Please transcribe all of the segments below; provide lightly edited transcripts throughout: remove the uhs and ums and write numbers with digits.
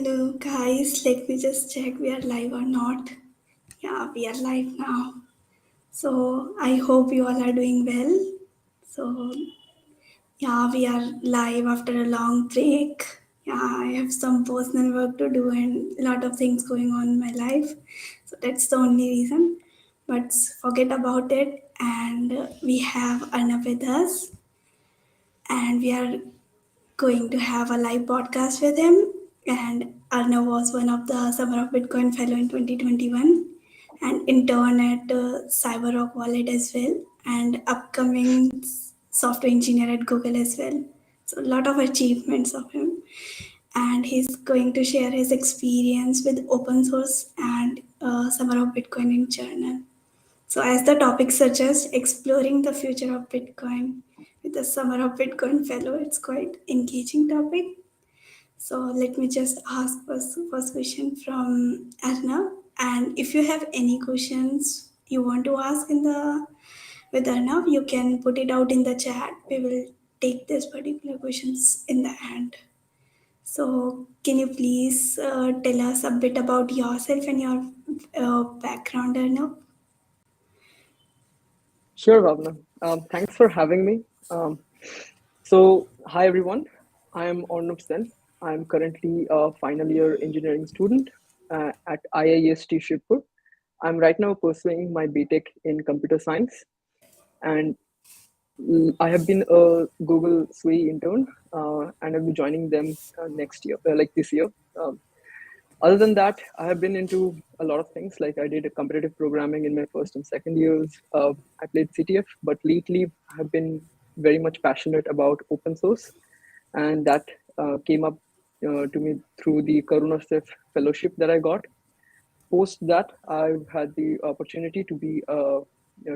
Hello guys, let me just check we are live or not. Yeah, we are live now. So I hope you all are doing well. So yeah, we are live after a long break. Yeah, I have some personal work to do and a lot of things going on in my life. So that's the only reason. But forget about it. And we have Arnab with us, and we are going to have a live podcast with him. And Arnav was one of the Summer of Bitcoin Fellow in 2021 and intern at CyberRock Wallet as well, and upcoming software engineer at Google as well. So, a lot of achievements of him. And he's going to share his experience with open source and Summer of Bitcoin in journal. So, as the topic suggests, exploring the future of Bitcoin with the Summer of Bitcoin Fellow, it's quite engaging topic. So, let me just ask first question from Arnav. And if you have any questions you want to ask in the with Arnav, you can put it out in the chat. We will take this particular questions in the end. So, can you please tell us a bit about yourself and your background, Arnav? Sure, Bhavna. Thanks for having me. Hi everyone. I am Arnab Sen. I am currently a final year engineering student at IIST Shibpur. I'm right now pursuing my BTech in computer science, and I have been a Google SWE intern, and I'll be joining them next year, like this year. Um, Other than that, I have been into a lot of things. Like I did a competitive programming in my first and second years. I played CTF, but lately I have been very much passionate about open source, and that came up to me through the Karuna Sif fellowship that I got. Post that, I've had the opportunity to be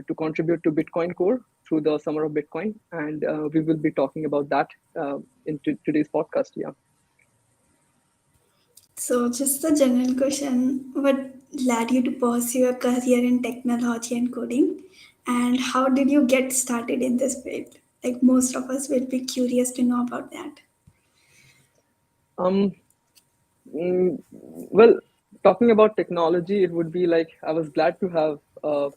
to contribute to Bitcoin Core through the Summer of Bitcoin, and we will be talking about that in today's podcast. Yeah. So, just a general question: what led you to pursue a career in technology and coding, and how did you get started in this field? Like most of us will be curious to know about that. Um, well, talking about technology, it would be like I was glad to have a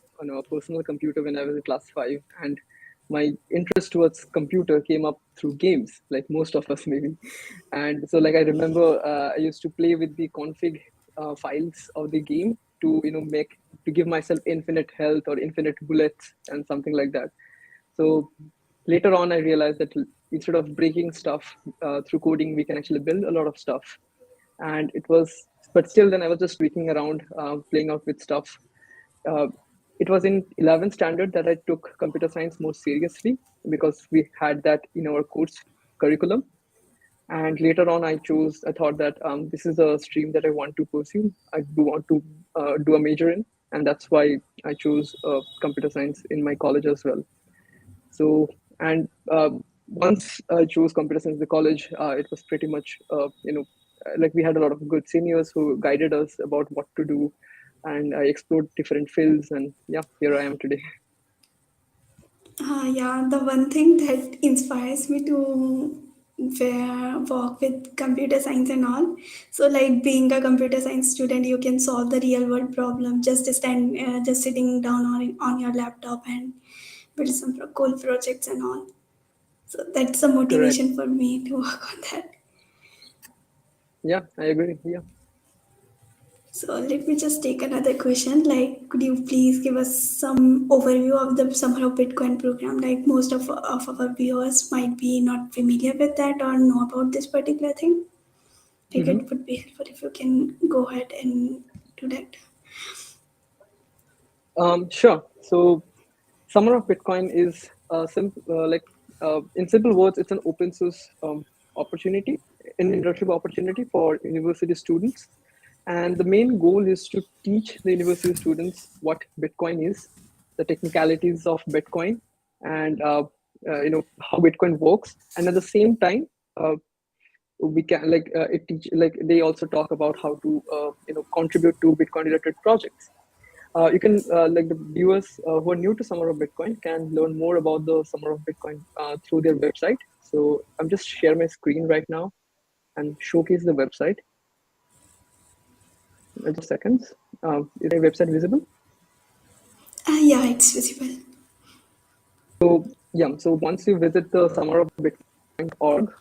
personal computer when I was in class five, and my interest towards computer came up through games, like most of us maybe. And so, like I remember, I used to play with the config files of the game to make to give myself infinite health or infinite bullets and something like that. So later on, I realized that instead of breaking stuff through coding, we can actually build a lot of stuff. And it was, but still, then I was just tweaking around, playing out with stuff. Uh, it was in 11th standard that I took computer science more seriously because we had that in our course curriculum. And later on, I thought that this is a stream that I want to pursue. I do want to do a major in, and that's why I chose computer science in my college as well. So, and once I chose computer science in the college, it was pretty much, like we had a lot of good seniors who guided us about what to do. And I explored different fields, and yeah, here I am today. Yeah, the one thing that inspires me to work with computer science and all. So, like being a computer science student, you can solve the real world problem just sitting down on your laptop and build some cool projects and all. So that's a Correct. motivation for me to work on that. Yeah, I agree. Yeah. So let me just take another question. Like, could you please give us some overview of the Summer of Bitcoin program? Like, most of our viewers might be not familiar with that or know about this particular thing. Like, hmm it would be helpful if you can go ahead and do that. Sure. So, Summer of Bitcoin is in simple words, it's an open source opportunity, an internship opportunity for university students. And the main goal is to teach the university students what Bitcoin is, the technicalities of Bitcoin, and how Bitcoin works. And at the same time, we can it teach like they also talk about how to contribute to Bitcoin related projects. You can like the viewers who are new to Summer of Bitcoin can learn more about the Summer of Bitcoin through their website. So I'm just share my screen right now and showcase the website. seconds. Is my website visible? Yeah, it's visible. So yeah, so once you visit the summerofbitcoin.org,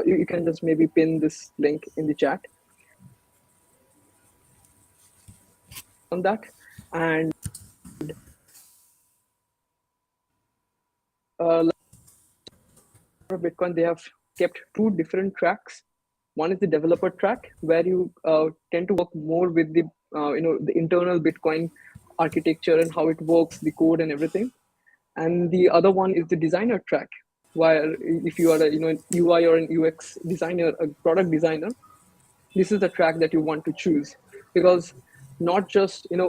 you can just maybe pin this link in the chat on that. And like Bitcoin, they have kept two different tracks. One is the developer track, where you tend to work more with the the internal Bitcoin architecture and how it works, the code and everything. And the other one is the designer track, where if you are a an UI or an UX designer, a product designer, this is the track that you want to choose, because not just there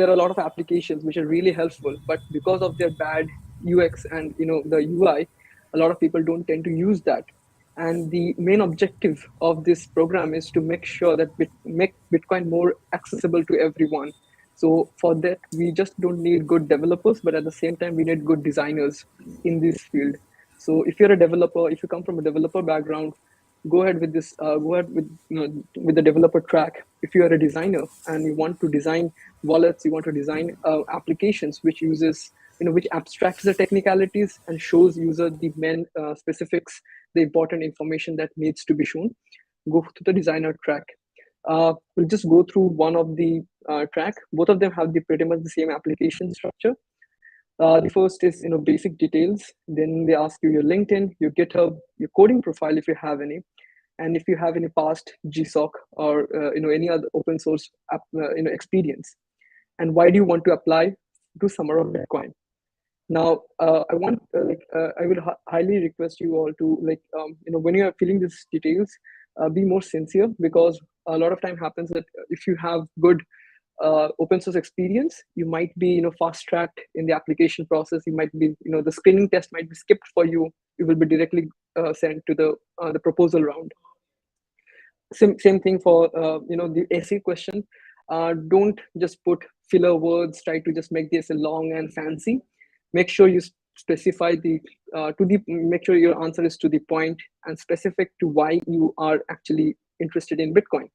are a lot of applications which are really helpful, but because of their bad UX and the UI, a lot of people don't tend to use that. And the main objective of this program is to make sure that make Bitcoin more accessible to everyone. So for that, we just don't need good developers, but at the same time we need good designers in this field. So if you're a developer, if you come from a developer background, go ahead with this go ahead with with the developer track. If you are a designer and you want to design wallets, you want to design applications which uses which abstracts the technicalities and shows user the main specifics, the important information that needs to be shown, go to the designer track. We'll just go through one of the track. Both of them have the pretty much the same application structure. The first is basic details. Then they ask you your LinkedIn, your GitHub, your coding profile if you have any, and if you have any past GSOC or any other open source experience, and why do you want to apply to Summer of Bitcoin. Now, I would highly request you all to when you are filling these details, be more sincere, because a lot of time happens that if you have good open source experience, you might be fast tracked in the application process. You might be the screening test might be skipped for you. You will be directly sent to the proposal round. Same thing for the essay question. Don't just put filler words, try to just make the essay long and fancy. Make sure you specify the to the make sure your answer is to the point and specific to why you are actually interested in Bitcoin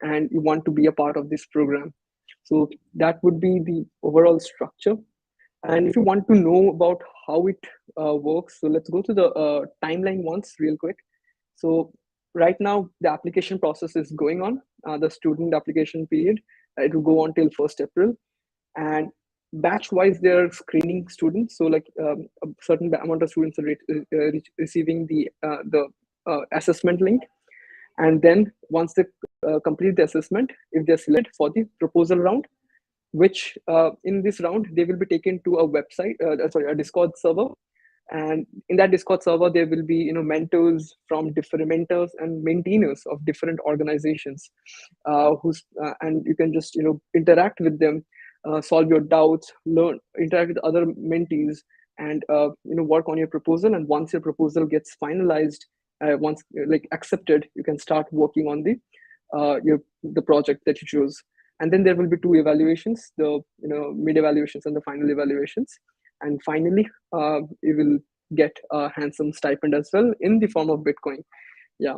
and you want to be a part of this program. So that would be the overall structure. And if you want to know about how it works, so let's go to the timeline once real quick. So right now the application process is going on, the student application period. It will go on till 1st April. And batch wise they're screening students. So like a certain amount of students are receiving the assessment link. And then once they complete the assessment, if they're selected for the proposal round, which in this round they will be taken to a website, sorry, a Discord server. And in that Discord server there will be mentors from different mentors and maintainers of different organizations, who's and you can just interact with them, solve your doubts, learn, interact with other mentees, and work on your proposal. And once your proposal gets finalized, once like accepted, you can start working on the project that you chose. And then there will be two evaluations, the mid evaluations and the final evaluations. And finally you will get a handsome stipend as well in the form of Bitcoin. Yeah.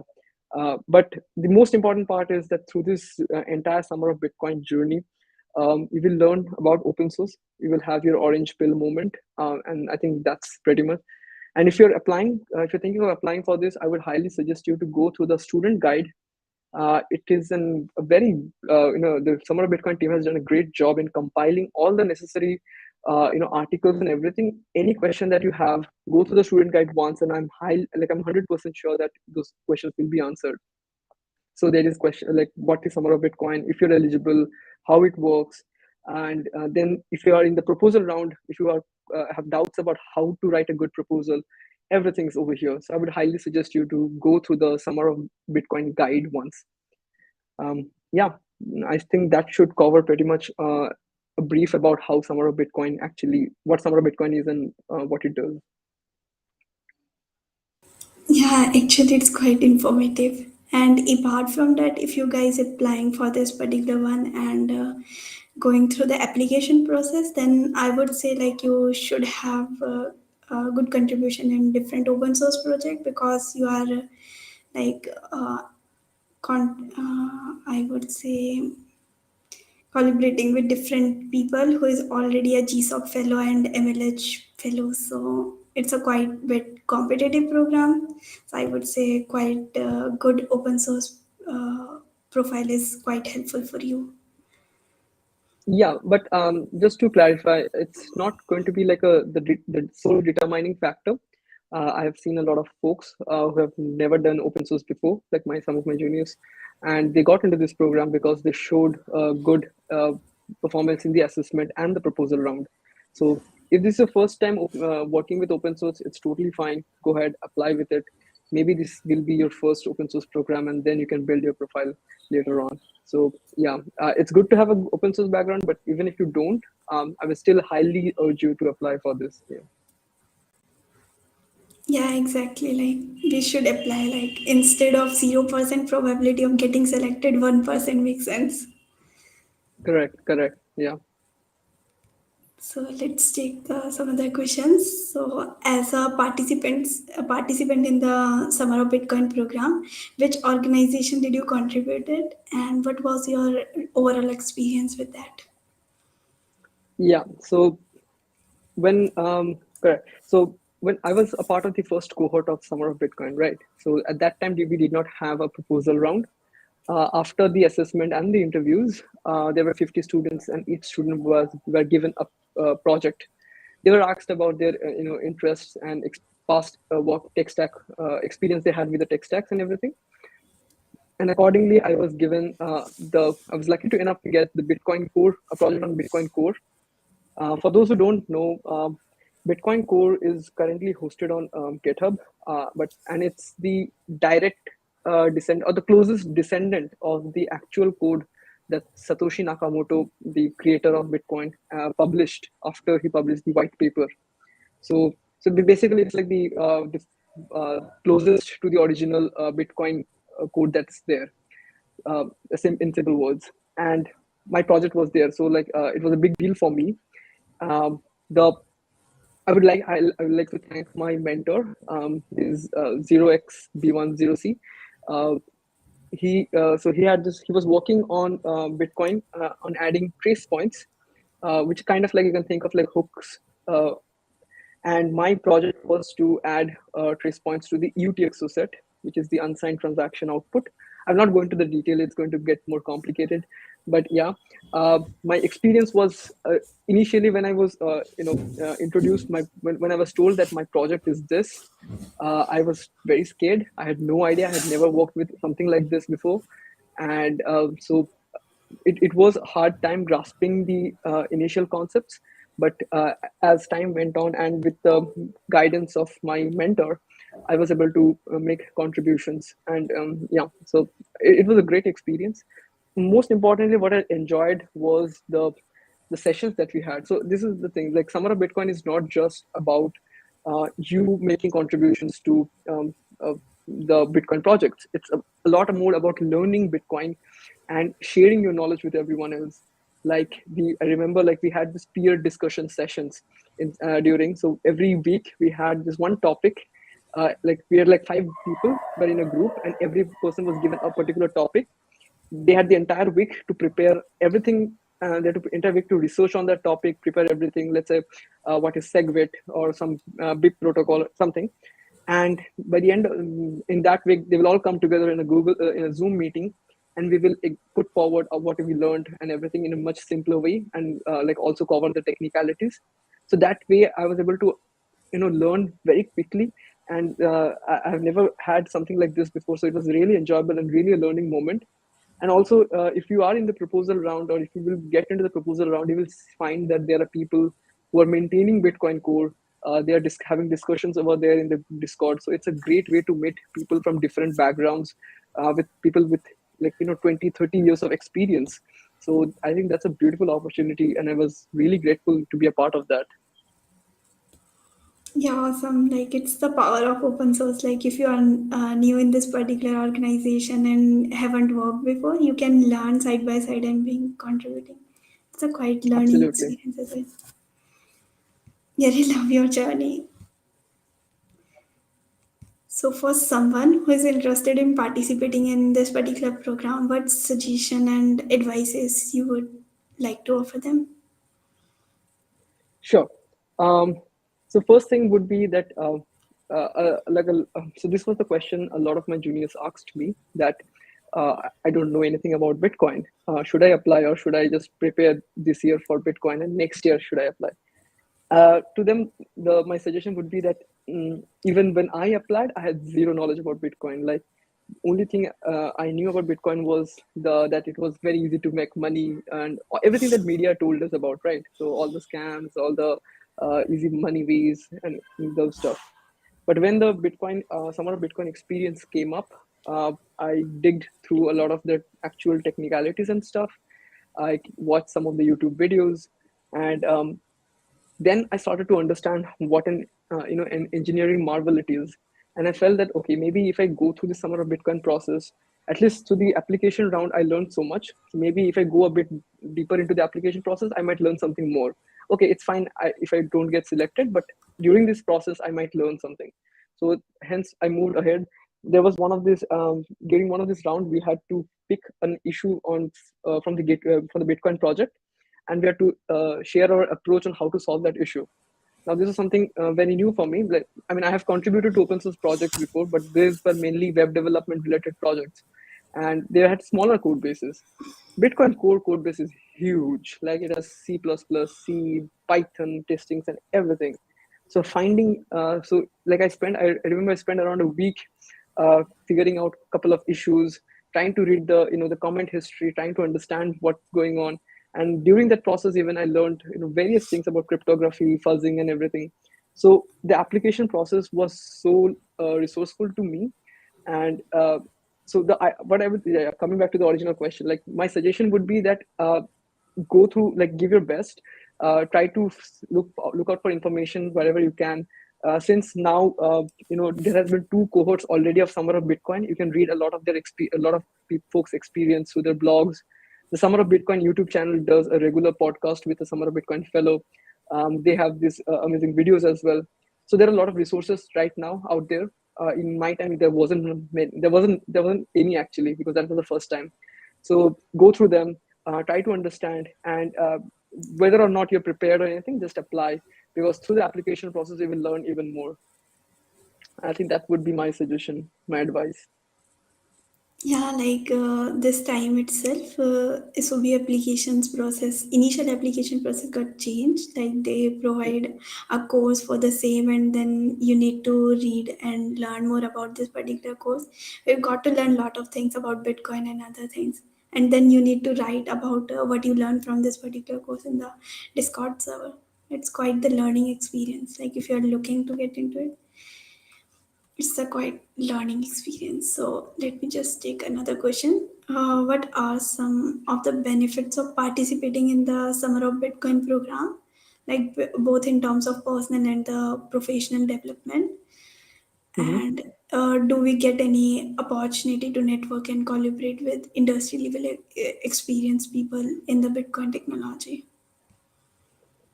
But the most important part is that through this entire Summer of Bitcoin journey, you will learn about open source. You will have your orange pill moment, and I think that's pretty much. And if you're applying, if you're thinking of applying for this, I would highly suggest you to go through the student guide. It is a very the Summer of Bitcoin team has done a great job in compiling all the necessary articles and everything. Any question that you have, go to the student guide once, and I'm 100% sure that those questions will be answered. So there is question like what is Summer of Bitcoin, if you're eligible, how it works, and then if you are in the proposal round, if you are have doubts about how to write a good proposal, everything's over here. So I would highly suggest you to go through the Summer of Bitcoin guide once. Yeah, I think that should cover pretty much a brief about how Summer of Bitcoin actually, what Summer of Bitcoin is and what it does. Yeah, actually, it's quite informative. And apart from that, if you guys applying for this particular one and going through the application process, then I would say like you should have a good contribution in different open source project, because you are like I would say collaborating with different people who is already a GSOC fellow and MLH fellow. So it's a quite bit competitive program. So I would say quite good open source profile is quite helpful for you. Yeah, but just to clarify, it's not going to be like the sole determining factor. I have seen a lot of folks who have never done open source before, like some of my juniors, and they got into this program because they showed good performance in the assessment and the proposal round. So if this is your first time working with open source, it's totally fine. Go ahead, apply with it. Maybe this will be your first open source program, and then you can build your profile later on. So yeah, it's good to have an open source background, but even if you don't, I will still highly urge you to apply for this. Yeah, Yeah, exactly. Like we should apply like instead of 0% probability of getting selected, 1% makes sense. correct, correct. Yeah. So let's take some other questions. So, as a participant in the Summer of Bitcoin program, which organization did you contributed, and what was your overall experience with that? Yeah. So when correct. So when I was a part of the first cohort of Summer of Bitcoin, right? So at that time, we did not have a proposal round. After the assessment and the interviews, there were 50 students, and each student were given a project. They were asked about their interests and past work tech stack experience they had with the tech stacks and everything. And accordingly, I was lucky to enough to get the Bitcoin Core, a project on Bitcoin Core. For those who don't know, Bitcoin Core is currently hosted on GitHub, and it's the direct descent or the closest descendant of the actual code that Satoshi Nakamoto, the creator of Bitcoin, published after he published the white paper. Basically, it's like the closest to the original Bitcoin code that's there, in simple words. And my project was there, so it was a big deal for me. The I would like to thank my mentor, is 0xB10C. Uh, he was working on Bitcoin, on adding trace points, which kind of like you can think of like hooks. And my project was to add trace points to the UTXO set, which is the unsigned transaction output. I'm not going to the detail; it's going to get more complicated. But yeah, my experience was initially when I was, introduced when I was told that my project is this. I was very scared. I had no idea. I had never worked with something like this before, and it was a hard time grasping the initial concepts. But as time went on, and with the guidance of my mentor, I was able to make contributions. And yeah, so it was a great experience. Most importantly, what I enjoyed was the sessions that we had. So this is the thing, like Summer of Bitcoin is not just about you making contributions to the Bitcoin projects. It's a lot more about learning Bitcoin and sharing your knowledge with everyone else. I remember like we had this peer discussion sessions during. So every week we had this one topic. Like we had like 5 people were in a group, and every person was given a particular topic. They had the entire week to prepare everything. They had the entire week to research on that topic, prepare everything. Let's say what is SegWit or some BIP protocol or something. And by the end, in that week, they will all come together in a Zoom meeting, and we will put forward what we learned and everything in a much simpler way, and like also cover the technicalities. So that way, I was able to learn very quickly. And I've never had something like this before, so it was really enjoyable and really a learning moment. And also, if you are in the proposal round, or if you will get into the proposal round, you will find that there are people who are maintaining Bitcoin Core. They are having discussions over there in the Discord. So it's a great way to meet people from different backgrounds, with people with 20, 30 years of experience. So I think that's a beautiful opportunity, and I was really grateful to be a part of that. Yeah, awesome. Like it's the power of open source. Like if you are new in this particular organization and haven't worked before, you can learn side by side and being contributing. It's a quite learning Absolutely. experience as well. Yeah, I love your journey. So, for someone who is interested in participating in this particular program, what suggestion and advices you would? like to offer them? Sure. Um, so first thing would be that so this was the question a lot of my juniors asked me that I don't know anything about Bitcoin. Should I apply or should I just prepare this year for Bitcoin and next year should I apply? To them, my suggestion would be that even when I applied, I had zero knowledge about Bitcoin. Like only thing I knew about Bitcoin was the that it was very easy to make money and everything that media told us about, right? So all the scams, all the easy money ways, and those stuff. But when the summer of Bitcoin experience came up, I digged through a lot of the actual technicalities and stuff. I watched some of the YouTube videos, and then I started to understand what an engineering marvel it is, and I felt that okay, maybe if I go through the summer of Bitcoin process, at least to the application round, I learned so much. So maybe if I go a bit deeper into the application process, I might learn something more. Okay, it's fine if I don't get selected, but during this process, I might learn something. So hence, I moved ahead. There was one of this during one of this round, we had to pick an issue on from the Bitcoin project, and we had to share our approach on how to solve that issue. Now, this is something very new for me. Like, I mean, I have contributed to open source projects before, but these were mainly web development related projects, and they had smaller code bases. Bitcoin core code base is huge. Like it has C++, C, Python testings, and everything. So I remember I spent around a week figuring out a couple of issues, trying to read the comment history, trying to understand what's going on. And during that process, even I learned various things about cryptography, fuzzing, and everything. So the application process was so resourceful to me, and what I would, yeah, coming back to the original question, like my suggestion would be that go through, like, give your best, try to look out for information wherever you can. Since now there has been two cohorts already of Summer of Bitcoin. You can read a lot of a lot of folks experience through their blogs. The Summer of Bitcoin YouTube channel does a regular podcast with a Summer of Bitcoin fellow. They have these amazing videos as well. So there are a lot of resources right now out there. In my time, there wasn't any, actually, because that was the first time. So go through them, try to understand, and whether or not you're prepared or anything, just apply, because through the application process you will learn even more. I think that would be my suggestion, my advice. Yeah, like this time itself, SOB applications process, initial application process got changed. Like they provide a course for the same, and then you need to read and learn more about this particular course. We've got to learn a lot of things about Bitcoin and other things. And then you need to write about what you learned from this particular course in the Discord server. It's quite the learning experience. Like if you're looking to get into it, it's a quite learning experience. So let me just take another question. What are some of the benefits of participating in the Summer of Bitcoin program, like both in terms of personal and the professional development? Mhm. And do we get any opportunity to network and collaborate with industry level experienced people in the Bitcoin technology?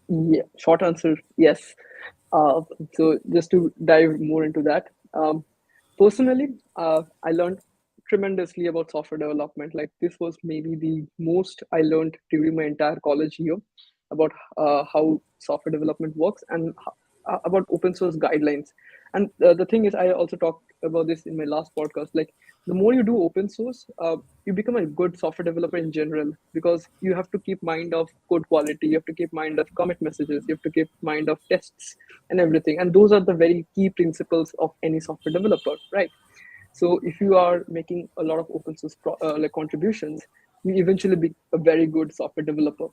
Yeah, short answer, yes. Uh, so just to dive more into that, personally, I learned tremendously about software development. Like this was maybe the most I learned during my entire college year about how software development works, and about open source guidelines. And the thing is, I also talked about this in my last podcast. Like the more you do open source, you become a good software developer in general, because you have to keep mind of code quality, you have to keep mind of commit messages, you have to keep mind of tests and everything. And those are the very key principles of any software developer, right? So if you are making a lot of open source like contributions, you eventually be a very good software developer.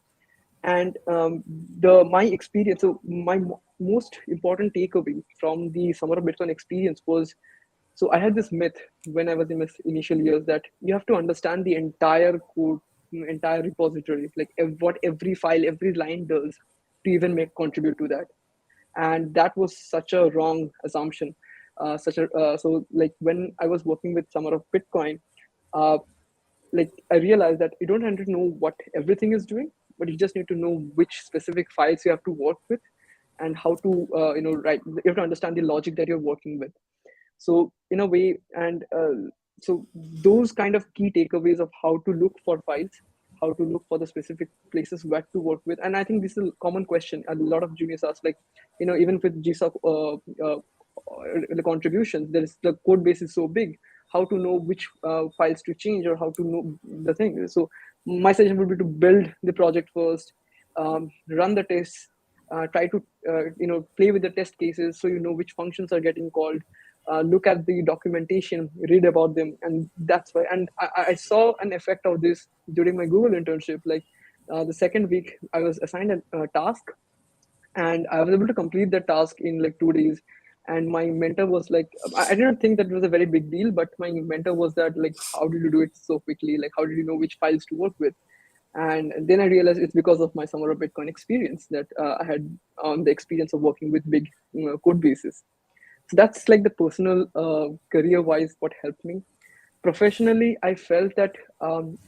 And the my experience, so my most important takeaway from the Summer of Bitcoin experience was, so I had this myth when I was in my initial years, that you have to understand the entire code, entire repository, like what every file, every line does to even make contribute to that. And that was such a wrong assumption. So like when I was working with Summer of Bitcoin, uh, like I realized that you don't have to know what everything is doing, but you just need to know which specific files you have to work with, and how to write. You have to understand the logic that you're working with. So in a way, and so those kind of key takeaways of how to look for files, how to look for the specific places where to work with. And I think this is a common question a lot of juniors ask, like, even with GSOC the contributions, there is the code base is so big, how to know which files to change or how to know the thing. So my suggestion would be to build the project first, run the tests, try to play with the test cases so you know which functions are getting called, look at the documentation, read about them. And that's why. And I saw an effect of this during my Google internship. Like the second week I was assigned a task, and I was able to complete the task in like 2 days. And my mentor was like, I didn't think that it was a very big deal, but my mentor was that, like, how did you do it so quickly? Like, how did you know which files to work with? And then I realized it's because of my Summer of Bitcoin experience, that I had the experience of working with big code bases. So that's like the personal career wise what helped me. Professionally, I felt that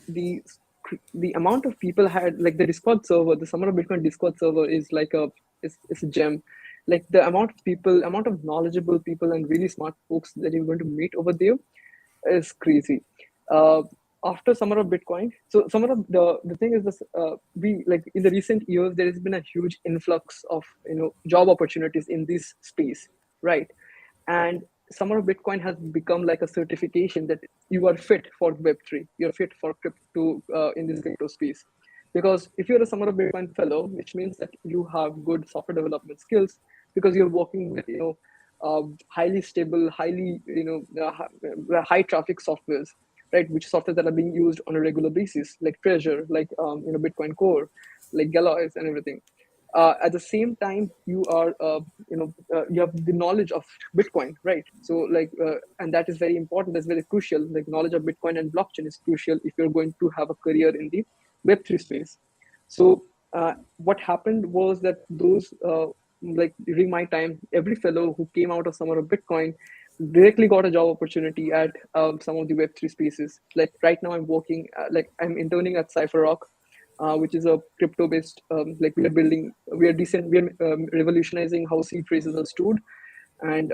the amount of people had, like, the Discord server, the Summer of Bitcoin Discord server is like it's a gem. Like the amount of people, amount of knowledgeable people and really smart folks that you're going to meet over there is crazy. Uh, After Summer of Bitcoin, so Summer of the thing is this: we, like, in the recent years there has been a huge influx of job opportunities in this space, right? And Summer of Bitcoin has become like a certification that you are fit for Web3, you're fit for crypto, in this crypto space. Because if you're a Summer of Bitcoin fellow, which means that you have good software development skills, because you're working with highly stable, highly high traffic softwares, right? Which software that are being used on a regular basis, like Treasure, like Bitcoin Core, like Galois and everything. At the same time, you are you have the knowledge of Bitcoin, right? So like and that is very important, that's very crucial. Like knowledge of Bitcoin and blockchain is crucial if you're going to have a career in the Web3 space. So what happened was that those like during my time, every fellow who came out of Summer of Bitcoin directly got a job opportunity at some of the Web3 spaces. Like right now I'm working like I'm interning at CypherRock, which is a crypto-based, like we are building, we are revolutionizing how seed phrases are stored. And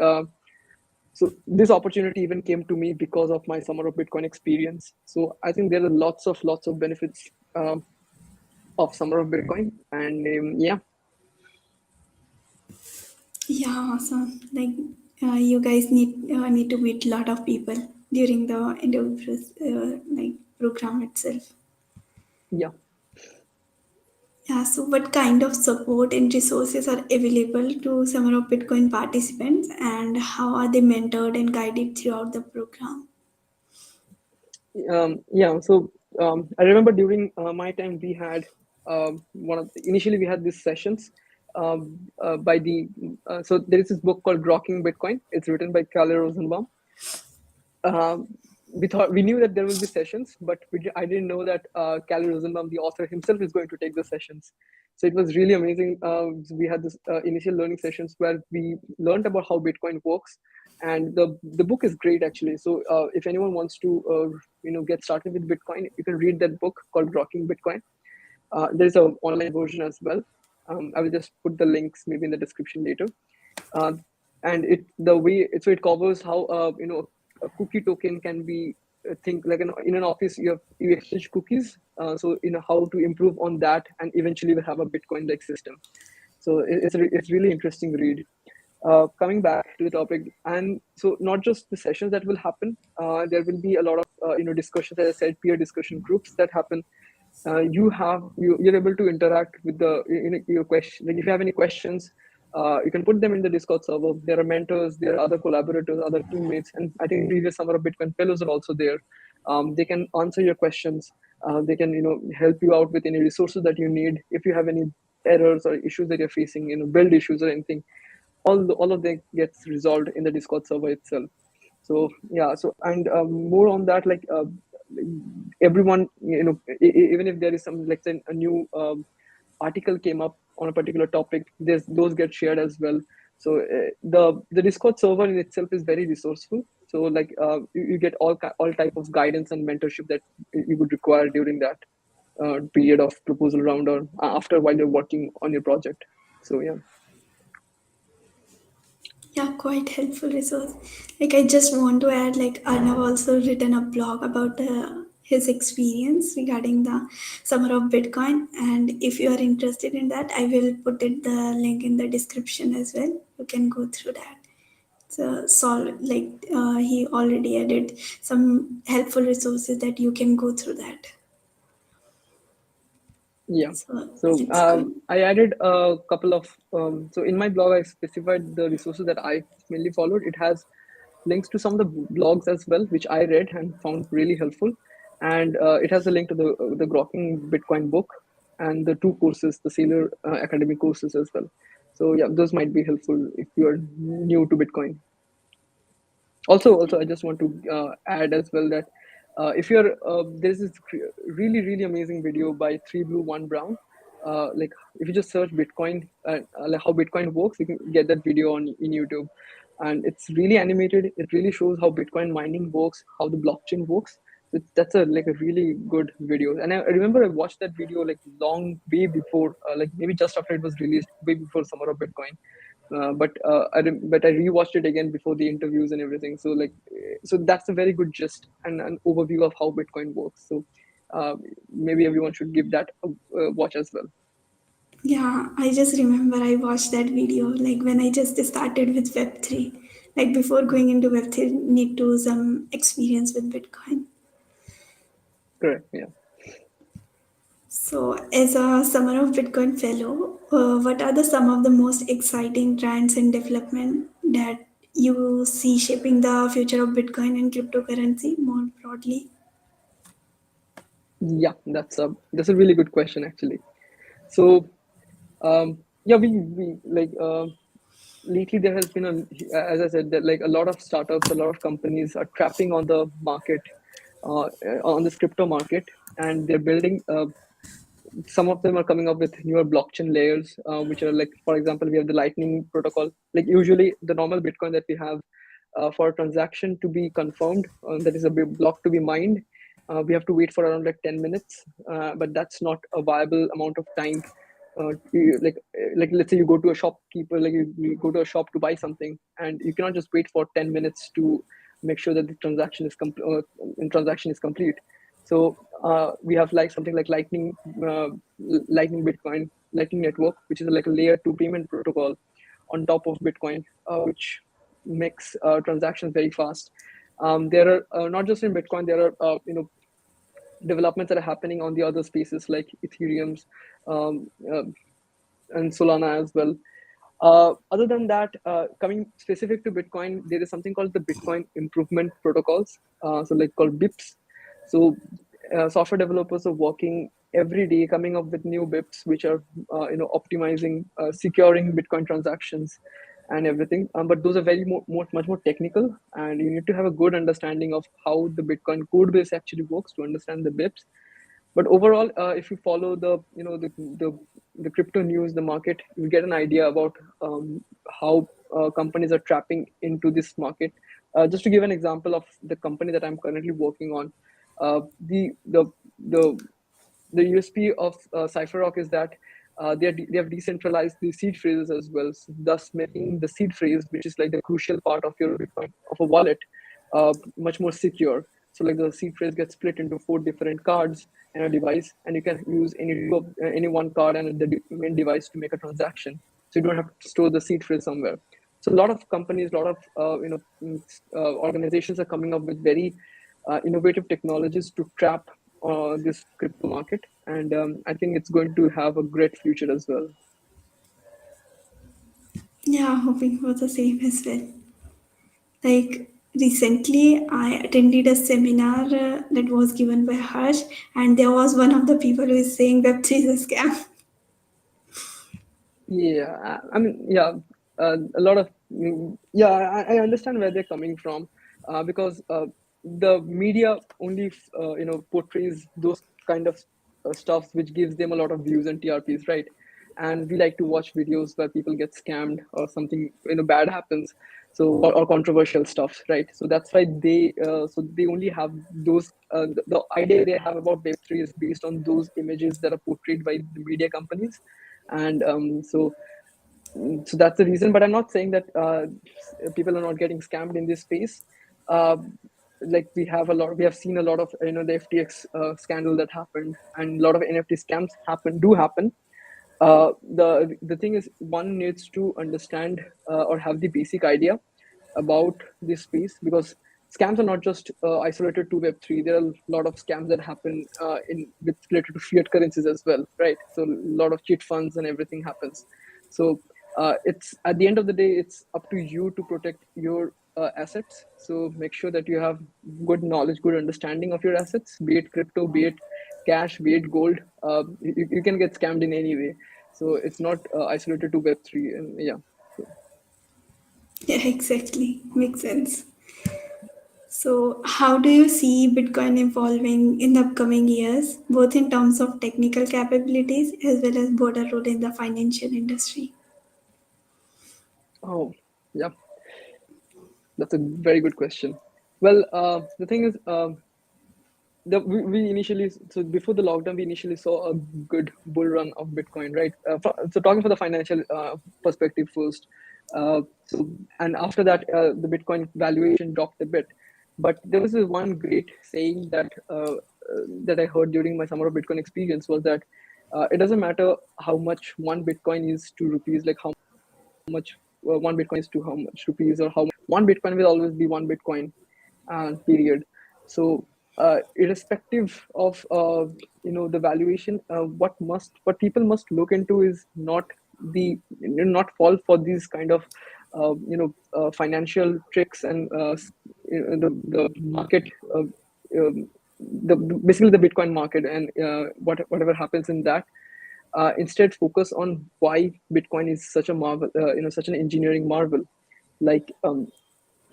so this opportunity even came to me because of my Summer of Bitcoin experience. So I think there are lots of benefits of Summer of Bitcoin. And yeah. Yeah, awesome. Like you guys need to meet a lot of people during the interview like program itself. Yeah. Yeah. So, what kind of support and resources are available to some of Bitcoin participants, and how are they mentored and guided throughout the program? Yeah, so I remember during my time we had initially we had these sessions by the so there is this book called Grokking Bitcoin. It's written by Kalle Rosenbaum. um, we knew that there will be sessions, but I didn't know that Kalle Rosenbaum, the author himself, is going to take the sessions. So it was really amazing. We had this initial learning sessions where we learned about how Bitcoin works, and the book is great actually. So if anyone wants to get started with Bitcoin, you can read that book called Rocking Bitcoin. There's an online version as well. I will just put the links maybe in the description later. uh, and it covers how a cookie token can be think like in an office you exchange cookies, so how to improve on that and eventually we have a Bitcoin like system. So it's really interesting read. Coming back to the topic, and so not just the sessions that will happen, there will be a lot of discussions, as I said, peer discussion groups that happen. You're able to interact with your question. Like if you have any questions, you can put them in the Discord server. There are mentors, there are other collaborators, other teammates, and I think previous Summer of Bitcoin fellows are also there. They can answer your questions. They can help you out with any resources that you need. If you have any errors or issues that you're facing, build issues or anything, all of them gets resolved in the Discord server itself. So yeah, so and more on that, like everyone, even if there is some, let's say, a new article came up on a particular topic, there's those get shared as well. So the Discord server in itself is very resourceful. So like you get all type of guidance and mentorship that you would require during that period of proposal round or after, while you're working on your project. So yeah. Yeah, quite helpful resource. Like I just want to add, like Arnab also written a blog about his experience regarding the summer of Bitcoin. And if you are interested in that, I will put it the link in the description as well. You can go through that. So he already added some helpful resources that you can go through that. Yeah. So So it's good. I added a couple of so in my blog I specified the resources that I mainly followed. It has links to some of the blogs as well, which I read and found really helpful. And it has a link to the Grokking Bitcoin book and the two courses, the Sailor Academy courses as well. So yeah, those might be helpful if you are new to Bitcoin. Also, I just want to add as well that if you're there's this really amazing video by Three Blue One Brown. Like if you just search Bitcoin, like how Bitcoin works, you can get that video on in YouTube, and it's really animated. It really shows how Bitcoin mining works, how the blockchain works. That's a like a really good video. And I remember I watched that video like long way before, like maybe just after it was released, way before Summer of Bitcoin. But I rewatched it again before the interviews and everything. So like, so that's a very good gist and an overview of how Bitcoin works. So maybe everyone should give that a watch as well. Yeah, I just remember I watched that video like when I just started with Web3. Like before Mhm. going into Web3, need to some experience with Bitcoin. Correct. Yeah. So, as a Summer of Bitcoin fellow, what are the some of the most exciting trends and development that you see shaping the future of Bitcoin and cryptocurrency more broadly? Yeah, that's a really good question actually. So yeah, we like lately there has been as I said, that like a lot of startups, a lot of companies are trapping on the market, on this crypto market, and they're building some of them are coming up with newer blockchain layers, which are like, for example, we have the Lightning protocol. Like usually, the normal Bitcoin that we have for a transaction to be confirmed, that is a block to be mined, we have to wait for around like 10 minutes. But that's not a viable amount of time. Like let's say you go to a shopkeeper, like you go to a shop to buy something, and you cannot just wait for 10 minutes to make sure that the transaction is complete. So we have like something like Lightning Bitcoin, Lightning Network, which is like a layer two payment protocol on top of Bitcoin, which makes transactions very fast. There are not just in Bitcoin, there are developments that are happening on the other spaces like Ethereum's um, uh, and Solana as well. Other than that, coming specific to Bitcoin, there is something called the Bitcoin Improvement Protocols, so like called BIPs. So software developers are working every day, coming up with new BIPs, which are optimizing, securing Bitcoin transactions and everything. But those are much more technical, and you need to have a good understanding of how the Bitcoin code base actually works to understand the BIPs. But overall, if you follow the crypto news, the market, you get an idea about how companies are trapping into this market. Just to give an example of the company that I'm currently working on, uh, the the the the USP of CypherRock is that they have decentralized the seed phrases as well, so thus making the seed phrase, which is like the crucial part of your Bitcoin of a wallet, much more secure. So like the seed phrase gets split into four different cards in a device, and you can use any one card and the main device to make a transaction. So you don't have to store the seed phrase somewhere. So a lot of companies, a lot of organizations are coming up with very innovative technologies to trap this crypto market, and I think it's going to have a great future as well. Yeah, hoping for the same as well. Like recently, I attended a seminar that was given by Harsh, and there was one of the people who is saying Web3 is a scam. Yeah, I mean, yeah, a lot of yeah, I understand where they're coming from, because the media only portrays those kind of stuff which gives them a lot of views and TRPs, right? And we like to watch videos where people get scammed or something bad happens, so or controversial stuff, right? So that's why they only have those. The idea they have about Web3 is based on those images that are portrayed by the media companies, and so that's the reason. But I'm not saying that people are not getting scammed in this space. uh, we have seen a lot of the FTX scandal that happened, and a lot of NFT scams happen. The thing is, one needs to understand or have the basic idea about this space, because scams are not just isolated to Web3. There are a lot of scams that happen in with related to fiat currencies as well, right? So a lot of cheat funds and everything happens. So it's at the end of the day, it's up to you to protect your assets. So make sure that you have good knowledge, good understanding of your assets, be it crypto, be it cash, be it gold. You can get scammed in any way. So it's not isolated to Web3. And yeah, so Yeah, exactly. Makes sense. So, how do you see Bitcoin evolving in the upcoming years, both in terms of technical capabilities as well as broader role in the financial industry? oh yeah, that's a very good question. Well, the thing is, we initially, so before the lockdown, we initially saw a good bull run of Bitcoin, right? So talking for the financial perspective first. So and after that, the Bitcoin valuation dropped a bit. But there was this one great saying that I heard during my summer of Bitcoin experience, was that it doesn't matter how much one Bitcoin is to rupees, like how much one Bitcoin is to how much rupees, or how one Bitcoin will always be one Bitcoin, period. So irrespective of the valuation, what people must look into is not not fall for these kind of financial tricks and the market, uh, um, the basically the Bitcoin market, and whatever happens in that. Instead, focus on why Bitcoin is such a marvel, such an engineering marvel. Like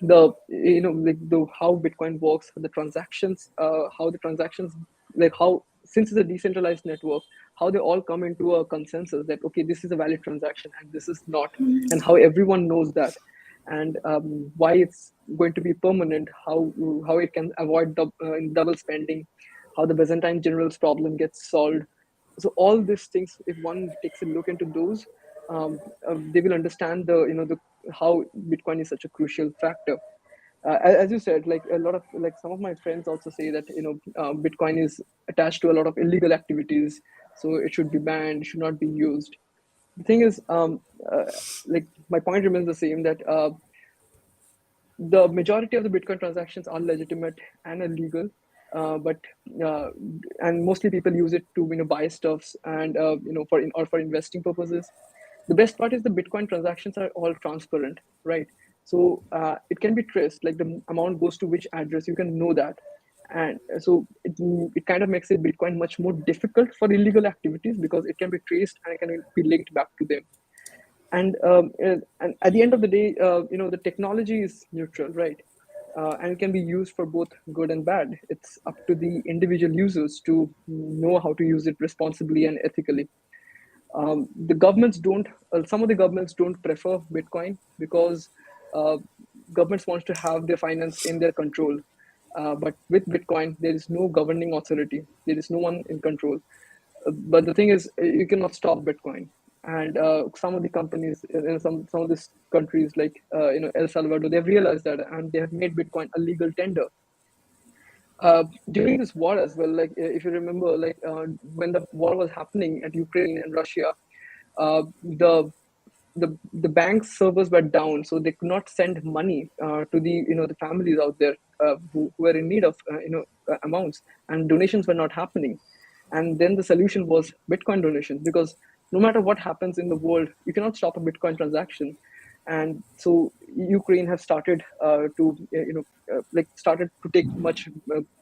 the like the how Bitcoin works, the transactions, how the transactions, like how, since it's a decentralized network, how they all come into a consensus that okay, this is a valid transaction and this is not, and how everyone knows that, and why it's going to be permanent, how it can avoid double spending, how the Byzantine generals problem gets solved. So all these things, if one takes a look into those, they will understand the how Bitcoin is such a crucial factor. As you said, like a lot of, like some of my friends also say that Bitcoin is attached to a lot of illegal activities, so it should be banned, should not be used. The thing is, like my point remains the same, that the majority of the Bitcoin transactions are legitimate and illegal, but uh, and mostly people use it to buy stuffs, and for investing purposes. The best part is the Bitcoin transactions are all transparent, right? So it can be traced, like the amount goes to which address, you can know that. And so it kind of makes it Bitcoin much more difficult for illegal activities, because it can be traced and it can be linked back to them. And at the end of the day, the technology is neutral, right? And it can be used for both good and bad. It's up to the individual users to know how to use it responsibly and ethically. The governments don't Some of the governments don't prefer Bitcoin, because uh, governments wants to have their finance in their control. But with Bitcoin, there is no governing authority, there is no one in control. But the thing is, you cannot stop Bitcoin. And some of the companies in some of these countries, like El Salvador, they've realized that, and they have made Bitcoin a legal tender. During this war as well, like if you remember, like when the war was happening at Ukraine and Russia, the the bank servers were down, so they could not send money to the families out there who were in need of amounts, and donations were not happening. And then the solution was Bitcoin donations, because no matter what happens in the world, you cannot stop a Bitcoin transaction. And so Ukraine has started to like started to take much.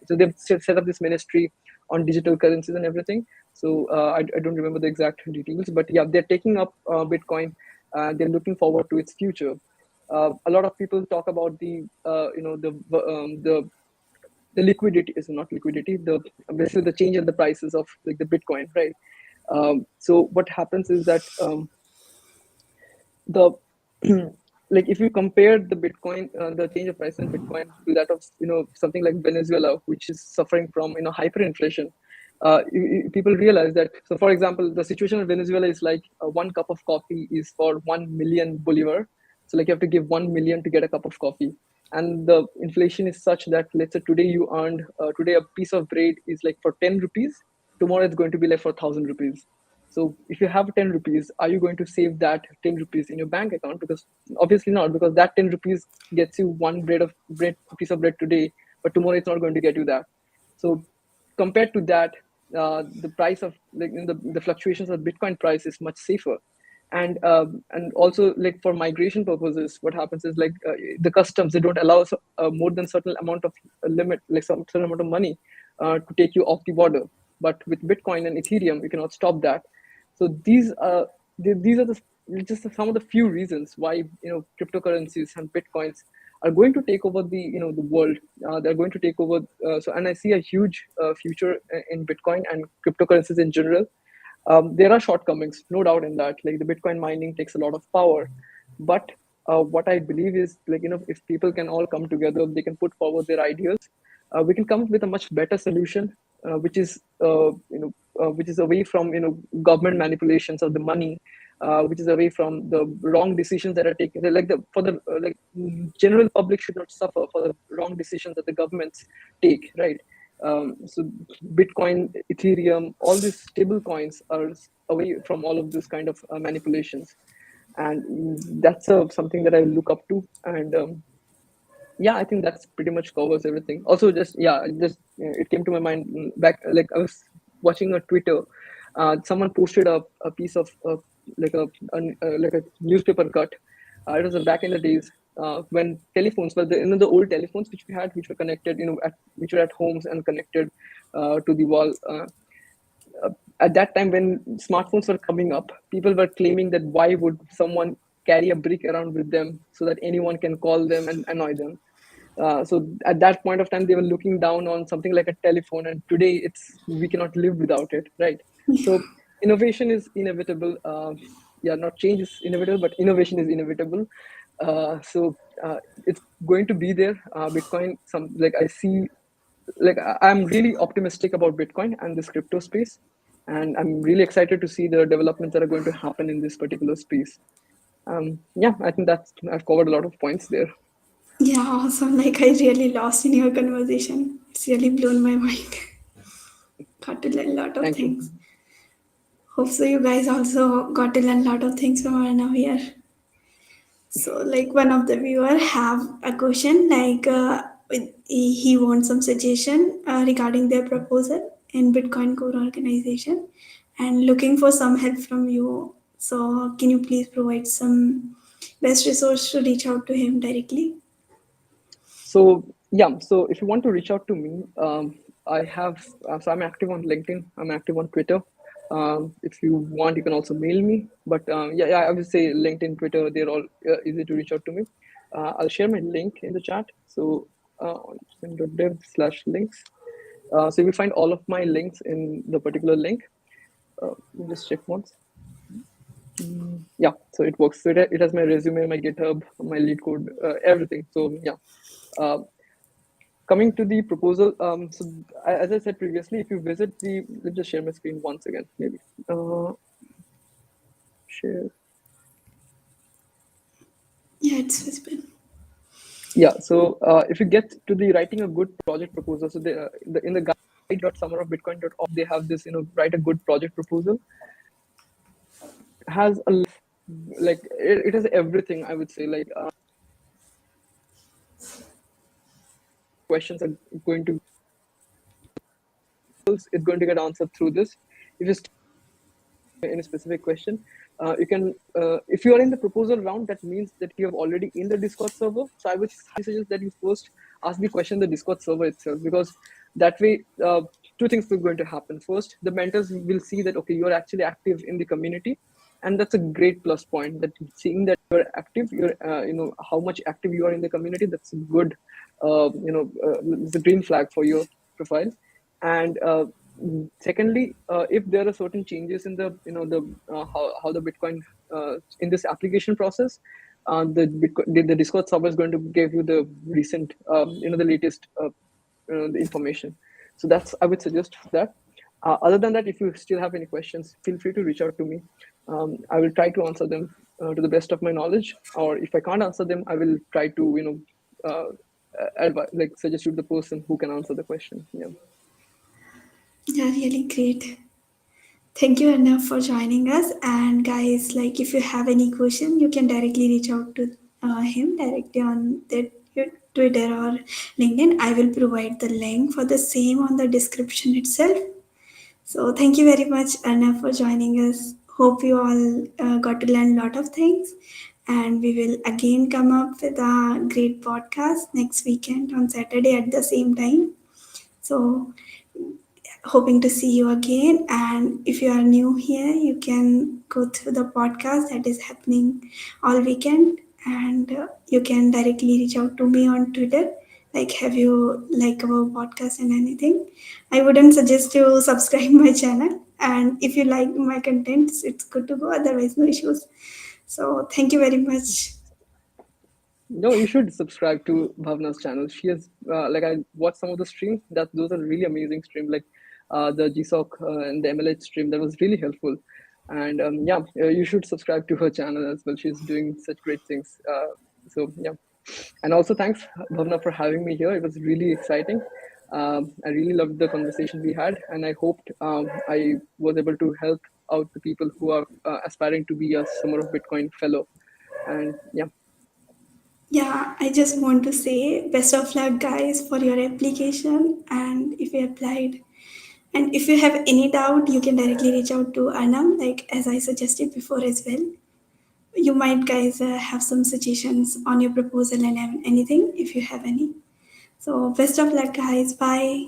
So they've set up this ministry on digital currencies and everything. So I don't remember the exact details, but yeah, they're taking up Bitcoin. They're looking forward to its future. A lot of people talk about the liquidity is not liquidity, the basically the change in the prices of like the Bitcoin, right? So what happens is that the like if you compare the Bitcoin, the change of price in Bitcoin to that of something like Venezuela, which is suffering from hyperinflation. People realize that, so for example, the situation in Venezuela is like one cup of coffee is for 1 million bolivar. So like you have to give 1 million to get a cup of coffee. and the inflation is such that, let's say today you earned today a piece of bread is like for 10 rupees, tomorrow it's going to be like for 1000 rupees. So if you have 10 rupees, are you going to save that 10 rupees in your bank account? Because obviously not, because that 10 rupees gets you one bread piece of bread today, but tomorrow it's not going to get you that. So compared to that, the price of like the fluctuations of Bitcoin price is much safer. And also, like for migration purposes, what happens is like the customs, they don't allow more than certain amount of limit, like some certain amount of money to take you off the border. But with Bitcoin and Ethereum, you cannot stop that. So these are the just some of the few reasons why cryptocurrencies and Bitcoins are going to take over the world. They're going to take over. And I see a huge future in Bitcoin and cryptocurrencies in general. There are shortcomings, no doubt in that. Like the Bitcoin mining takes a lot of power, but what I believe is, like, if people can all come together, they can put forward their ideas. We can come up with a much better solution, which is away from government manipulations of the money, which is away from the wrong decisions that are taken. Like the for the general public should not suffer for the wrong decisions that the governments take, right? So Bitcoin, Ethereum, all these stable coins are away from all of this kind of manipulations, and that's something that I look up to. And yeah, I think that's pretty much covers everything. Also, just yeah, just it came to my mind back, like I was watching a Twitter. Someone posted a piece of like a newspaper cut. It was back in the days when telephones were the old telephones which we had, which were connected, which were at homes and connected to the wall. At that time when smartphones were coming up, people were claiming that why would someone carry a brick around with them so that anyone can call them and annoy them. So at that point of time, they were looking down on something like a telephone, and today we cannot live without it, right? So innovation is inevitable. Yeah, not change is inevitable, but innovation is inevitable. It's going to be there. Bitcoin, some like I see, like I'm really optimistic about Bitcoin and this crypto space, and I'm really excited to see the developments that are going to happen in this particular space. Yeah, I think I've covered a lot of points there. Yeah, awesome. Like I really lost in your conversation. It's really blown my mind. Got to learn a lot of Thank you. things. Hope so you guys also got to learn a lot of things from Arnab here. So like one of the viewer have a question like he wants some suggestion regarding their proposal in Bitcoin Core organization and looking for some help from you. So can you please provide some best resource to reach out to him directly? So yeah, so if you want to reach out to me, I have so I'm active on LinkedIn. I'm active on Twitter. If you want, you can also mail me. But yeah, I would say LinkedIn, Twitter, they're all easy to reach out to me. I'll share my link in the chat. So on dev/links. So you will find all of my links in the particular link. Let me just check once. Yeah, so it works. So it has my resume, my GitHub, my lead code, everything. So yeah. Uh, Coming to the proposal, as I said previously, if you visit let's just share my screen once again, maybe. Share. Yeah, it's visible. Yeah, so if you get to the writing a good project proposal, so in the guide.summerofbitcoin.org, they have this, write a good project proposal. Has a like it has everything, I would say, like questions are going to it's going to get answered through this. If you any specific question, you can if you are in the proposal round, that means that you have already in the Discord server. So I would suggest that you first ask the question in the Discord server itself, because that way two things are going to happen. First, the mentors will see that okay, you are actually active in the community, and that's a great plus point, that seeing that you're active, you're how much active you are in the community, that's a good it's a green flag for your profile. And secondly, if there are certain changes in the how the Bitcoin in this application process, the Discord server is going to give you the recent the latest the information. So that's, I would suggest that. Other than that, if you still have any questions, feel free to reach out to me. I will try to answer them to the best of my knowledge, or if I can't answer them, I will try to like suggest you the person who can answer the question. Yeah. Yeah, really great. Thank you, Arnab, for joining us. And guys, like if you have any question, you can directly reach out to him directly on the Twitter or LinkedIn. I will provide the link for the same on the description itself. So thank you very much, Arnab, for joining us. Hope you all got to learn a lot of things. And we will again come up with a great podcast next weekend on Saturday at the same time. So hoping to see you again. And if you are new here, you can go through the podcast that is happening all weekend, and you can directly reach out to me on Twitter. Like, have you like our podcast and anything? I wouldn't suggest you subscribe my channel. And if you like my contents, it's good to go. Otherwise, no issues. So thank you very much. No, you should subscribe to Bhavna's channel. She has like I watched some of the streams. That those are really amazing stream. Like the GSOC and the MLH stream. That was really helpful. And yeah, you should subscribe to her channel as well. She's doing such great things. So yeah, and also thanks Bhavna for having me here. It was really exciting. I really loved the conversation we had, and I hoped I was able to help out the people who are aspiring to be a Summer of Bitcoin fellow. And yeah. Yeah, I just want to say best of luck, guys, for your application. And if you applied, and if you have any doubt, you can directly reach out to Arnab, like as I suggested before as well. You might, guys, have some suggestions on your proposal and anything if you have any. So, best of luck, guys. Bye.